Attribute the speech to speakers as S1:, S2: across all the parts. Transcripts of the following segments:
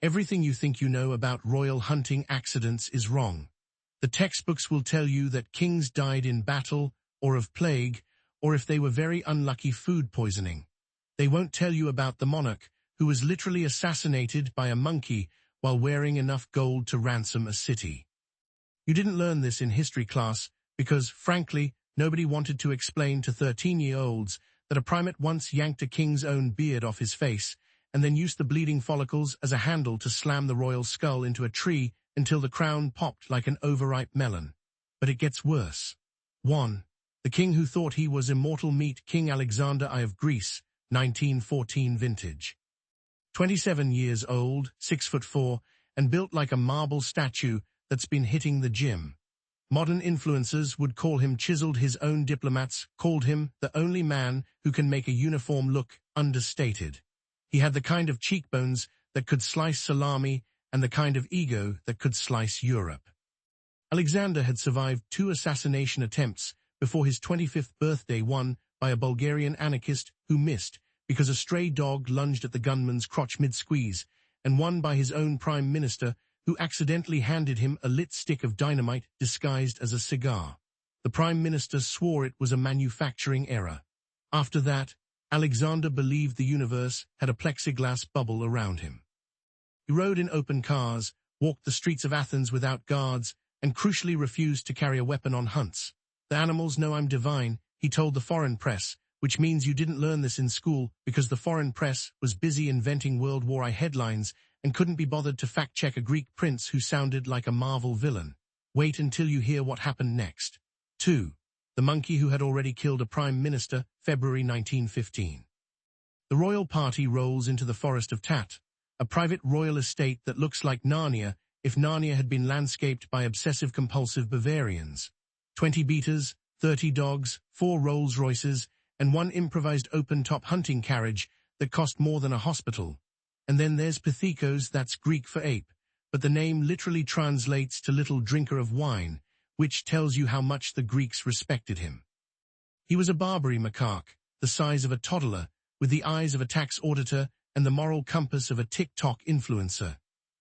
S1: Everything you think you know about royal hunting accidents is wrong. The textbooks will tell you that kings died in battle, or of plague, or if they were very unlucky food poisoning. They won't tell you about the monarch, who was literally assassinated by a monkey while wearing enough gold to ransom a city. You didn't learn this in history class because, frankly, nobody wanted to explain to 13-year-olds that a primate once yanked a king's own beard off his face and then used the bleeding follicles as a handle to slam the royal skull into a tree until the crown popped like an overripe melon. But it gets worse. 1. The king who thought he was immortal. Meet King Alexander I of Greece, 1914 vintage. 27 years old, 6'4", and built like a marble statue that's been hitting the gym. Modern influencers would call him chiseled. His own diplomats called him the only man who can make a uniform look understated. He had the kind of cheekbones that could slice salami and the kind of ego that could slice Europe. Alexander had survived 2 assassination attempts before his 25th birthday, one by a Bulgarian anarchist who missed because a stray dog lunged at the gunman's crotch mid-squeeze, and one by his own prime minister who accidentally handed him a lit stick of dynamite disguised as a cigar. The prime minister swore it was a manufacturing error. After that, Alexander believed the universe had a plexiglass bubble around him. He rode in open cars, walked the streets of Athens without guards, and crucially refused to carry a weapon on hunts. The animals know I'm divine, he told the foreign press, which means you didn't learn this in school because the foreign press was busy inventing World War I headlines and couldn't be bothered to fact-check a Greek prince who sounded like a Marvel villain. Wait until you hear what happened next. 2. The monkey who had already killed a prime minister, February 1915. The royal party rolls into the Forest of Tat, a private royal estate that looks like Narnia if Narnia had been landscaped by obsessive-compulsive Bavarians. 20 beaters, 30 dogs, 4 Rolls-Royces, and 1 improvised open-top hunting carriage that cost more than a hospital. And then there's Pithekos, that's Greek for ape, but the name literally translates to little drinker of wine, which tells you how much the Greeks respected him. He was a Barbary macaque, the size of a toddler, with the eyes of a tax auditor and the moral compass of a TikTok influencer.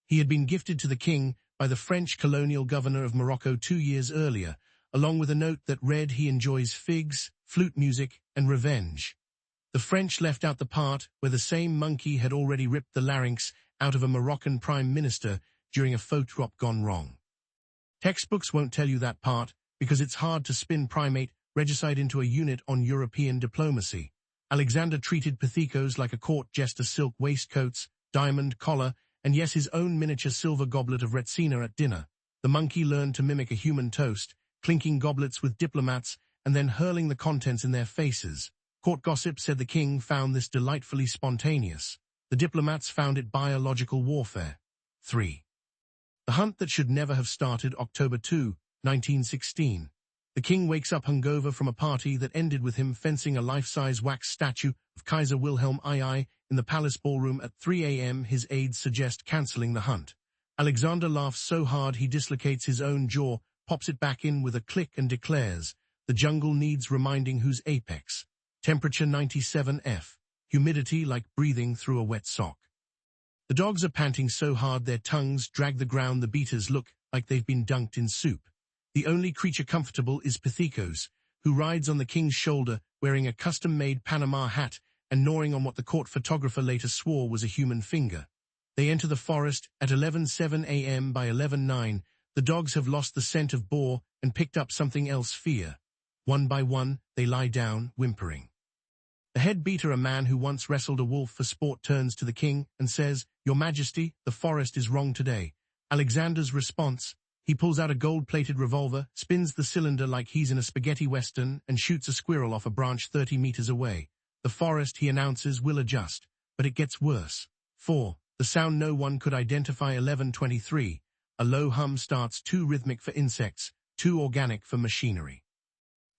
S1: He had been gifted to the king by the French colonial governor of Morocco 2 years earlier, along with a note that read he enjoys figs, flute music, and revenge. The French left out the part where the same monkey had already ripped the larynx out of a Moroccan prime minister during a photo op gone wrong. Textbooks won't tell you that part because it's hard to spin primate regicide into a unit on European diplomacy. Alexander treated Pithekos like a court jester, silk waistcoats, diamond collar, and yes, his own miniature silver goblet of Retsina at dinner. The monkey learned to mimic a human toast, clinking goblets with diplomats and then hurling the contents in their faces. Court gossip said the king found this delightfully spontaneous. The diplomats found it biological warfare. 3. The hunt that should never have started. October 2, 1916. The king wakes up hungover from a party that ended with him fencing a life-size wax statue of Kaiser Wilhelm II in the palace ballroom at 3 a.m. His aides suggest cancelling the hunt. Alexander laughs so hard he dislocates his own jaw, pops it back in with a click and declares, "The jungle needs reminding who's apex." Temperature 97 F. Humidity like breathing through a wet sock. The dogs are panting so hard their tongues drag the ground. The beaters look like they've been dunked in soup. The only creature comfortable is Pithekos, who rides on the king's shoulder wearing a custom-made Panama hat and gnawing on what the court photographer later swore was a human finger. They enter the forest at 11:07 a.m. By 11:09, the dogs have lost the scent of boar and picked up something else, fear. One by one, they lie down, whimpering. The head beater, a man who once wrestled a wolf for sport, turns to the king and says, "Your Majesty, the forest is wrong today." Alexander's response: he pulls out a gold-plated revolver, spins the cylinder like he's in a spaghetti western, and shoots a squirrel off a branch 30 meters away. The forest, he announces, will adjust, but it gets worse. 4. The sound no one could identify. 11:23. A low hum starts, too rhythmic for insects, too organic for machinery.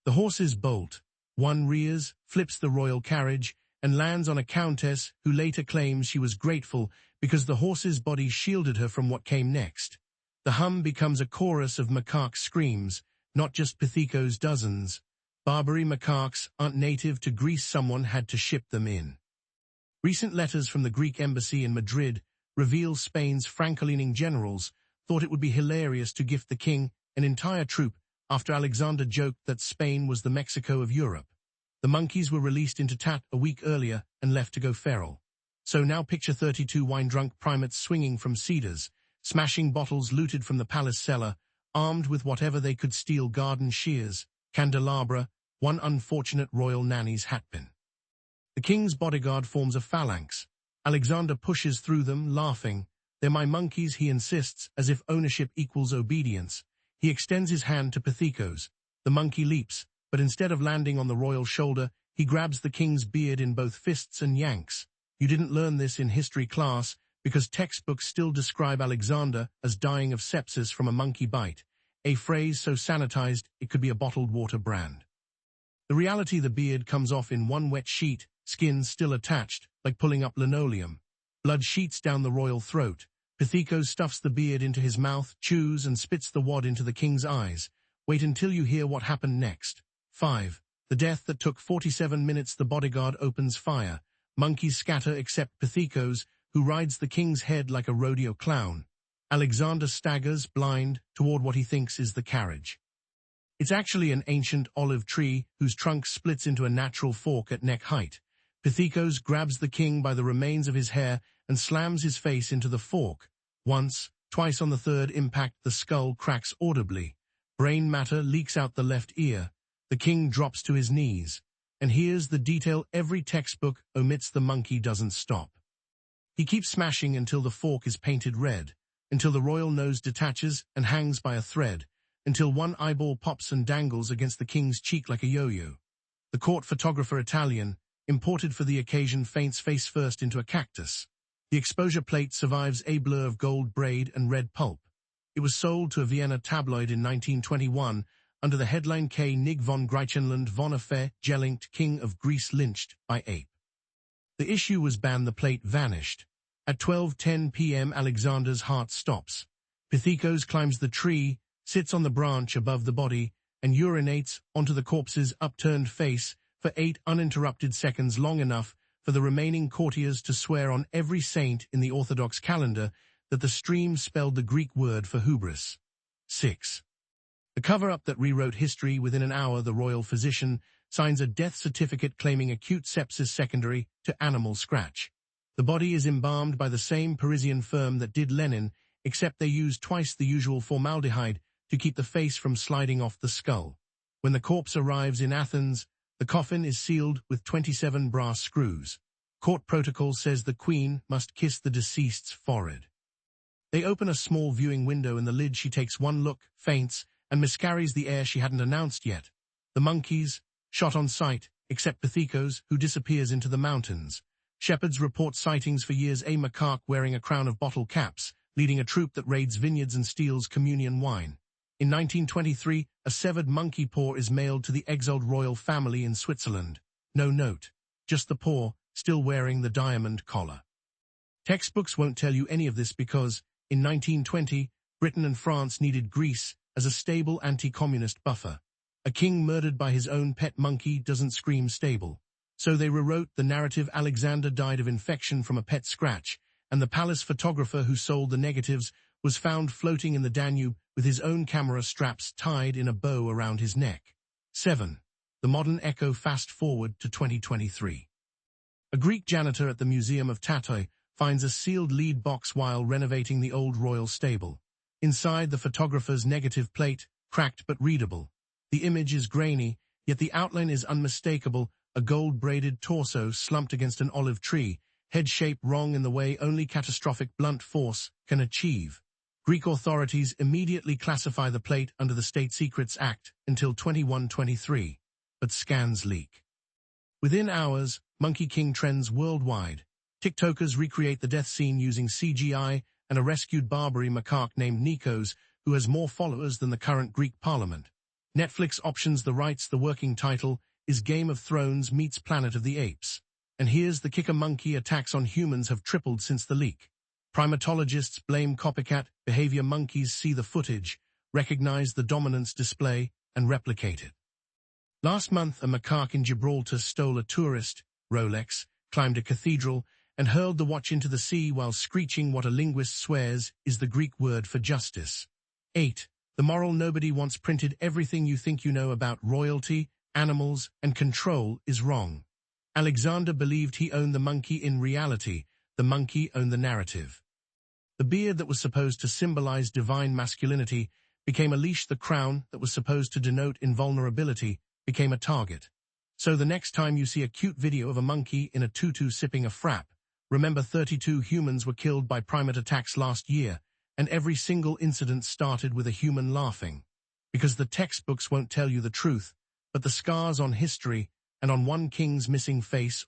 S1: The horses bolt. One rears, flips the royal carriage, and lands on a countess who later claims she was grateful because the horse's body shielded her from what came next. The hum becomes a chorus of macaque screams, not just Pithekos. Dozens. Barbary macaques aren't native to Greece. Someone had to ship them in. Recent letters from the Greek embassy in Madrid reveals Spain's Franco-leaning generals thought it would be hilarious to gift the king an entire troop after Alexander joked that Spain was the Mexico of Europe. The monkeys were released into Tat a week earlier and left to go feral. So now picture 32 wine-drunk primates swinging from cedars, smashing bottles looted from the palace cellar, armed with whatever they could steal: garden shears, candelabra, one unfortunate royal nanny's hatpin. The king's bodyguard forms a phalanx. Alexander pushes through them, laughing. "They're my monkeys," he insists, as if ownership equals obedience. He extends his hand to Pathicos. The monkey leaps, but instead of landing on the royal shoulder, he grabs the king's beard in both fists and yanks. You didn't learn this in history class, because textbooks still describe Alexander as dying of sepsis from a monkey bite, a phrase so sanitized it could be a bottled water brand. The reality: the beard comes off in one wet sheet, skin still attached, like pulling up linoleum. Blood sheets down the royal throat. Pathicos stuffs the beard into his mouth, chews and spits the wad into the king's eyes. Wait until you hear what happened next. 5. The death that took 47 minutes. The bodyguard opens fire. Monkeys scatter except Pathicos, who rides the king's head like a rodeo clown. Alexander staggers, blind, toward what he thinks is the carriage. It's actually an ancient olive tree whose trunk splits into a natural fork at neck height. Pathicos grabs the king by the remains of his hair and slams his face into the fork. Once, twice. On the third impact, the skull cracks audibly. Brain matter leaks out the left ear. The king drops to his knees. And here's the detail every textbook omits: the monkey doesn't stop. He keeps smashing until the fork is painted red, until the royal nose detaches and hangs by a thread, until one eyeball pops and dangles against the king's cheek like a yo-yo. The court photographer, Italian, imported for the occasion, faints face first into a cactus. The exposure plate survives a blur of gold braid and red pulp. It was sold to a Vienna tabloid in 1921 under the headline König von Griechenland von Affe gelingt, King of Greece lynched by ape. The issue was banned. The plate vanished. At 12:10 p.m. Alexander's heart stops. Pathicos climbs the tree, sits on the branch above the body, and urinates onto the corpse's upturned face for 8 uninterrupted seconds, long enough for the remaining courtiers to swear on every saint in the Orthodox calendar that the stream spelled the Greek word for hubris. 6. The cover-up that rewrote history. Within an hour, the royal physician signs a death certificate claiming acute sepsis secondary to animal scratch. The body is embalmed by the same Parisian firm that did Lenin, except they used twice the usual formaldehyde to keep the face from sliding off the skull. When the corpse arrives in Athens, the coffin is sealed with 27 brass screws. Court protocol says the queen must kiss the deceased's forehead. They open a small viewing window in the lid. She takes one look, faints, and miscarries the heir she hadn't announced yet. The monkeys, shot on sight, except Pathicos, who disappears into the mountains. Shepherds report sightings for years: a macaque wearing a crown of bottle caps, leading a troop that raids vineyards and steals communion wine. In 1923, a severed monkey paw is mailed to the exiled royal family in Switzerland. No note, just the paw, still wearing the diamond collar. Textbooks won't tell you any of this because, in 1920, Britain and France needed Greece as a stable anti-communist buffer. A king murdered by his own pet monkey doesn't scream stable. So they rewrote the narrative. Alexander died of infection from a pet scratch, and the palace photographer who sold the negatives was found floating in the Danube with his own camera straps tied in a bow around his neck. 7. The modern echo. Fast forward to 2023. A Greek janitor at the Museum of Tatoi finds a sealed lead box while renovating the old royal stable. Inside, the photographer's negative plate, cracked but readable. The image is grainy, yet the outline is unmistakable: a gold-braided torso slumped against an olive tree, head shape wrong in the way only catastrophic blunt force can achieve. Greek authorities immediately classify the plate under the State Secrets Act until 2123, but scans leak. Within hours, Monkey King trends worldwide. TikTokers recreate the death scene using CGI, and a rescued Barbary macaque named Nikos, who has more followers than the current Greek parliament. Netflix options the rights. The working title is Game of Thrones meets Planet of the Apes. And here's the kicker: monkey attacks on humans have tripled since the leak. Primatologists blame copycat behavior. Monkeys see the footage, recognize the dominance display, and replicate it. Last month, a macaque in Gibraltar stole a tourist Rolex, climbed a cathedral, and hurled the watch into the sea while screeching what a linguist swears is the Greek word for justice. 8. The moral nobody wants printed everything you think you know about royalty, animals, and control is wrong. Alexander believed he owned the monkey. In reality, the monkey owned the narrative. The beard that was supposed to symbolize divine masculinity became a leash. The crown that was supposed to denote invulnerability became a target. So the next time you see a cute video of a monkey in a tutu sipping a frap, remember 32 humans were killed by primate attacks last year, and every single incident started with a human laughing. Because the textbooks won't tell you the truth, but the scars on history and on one king's missing face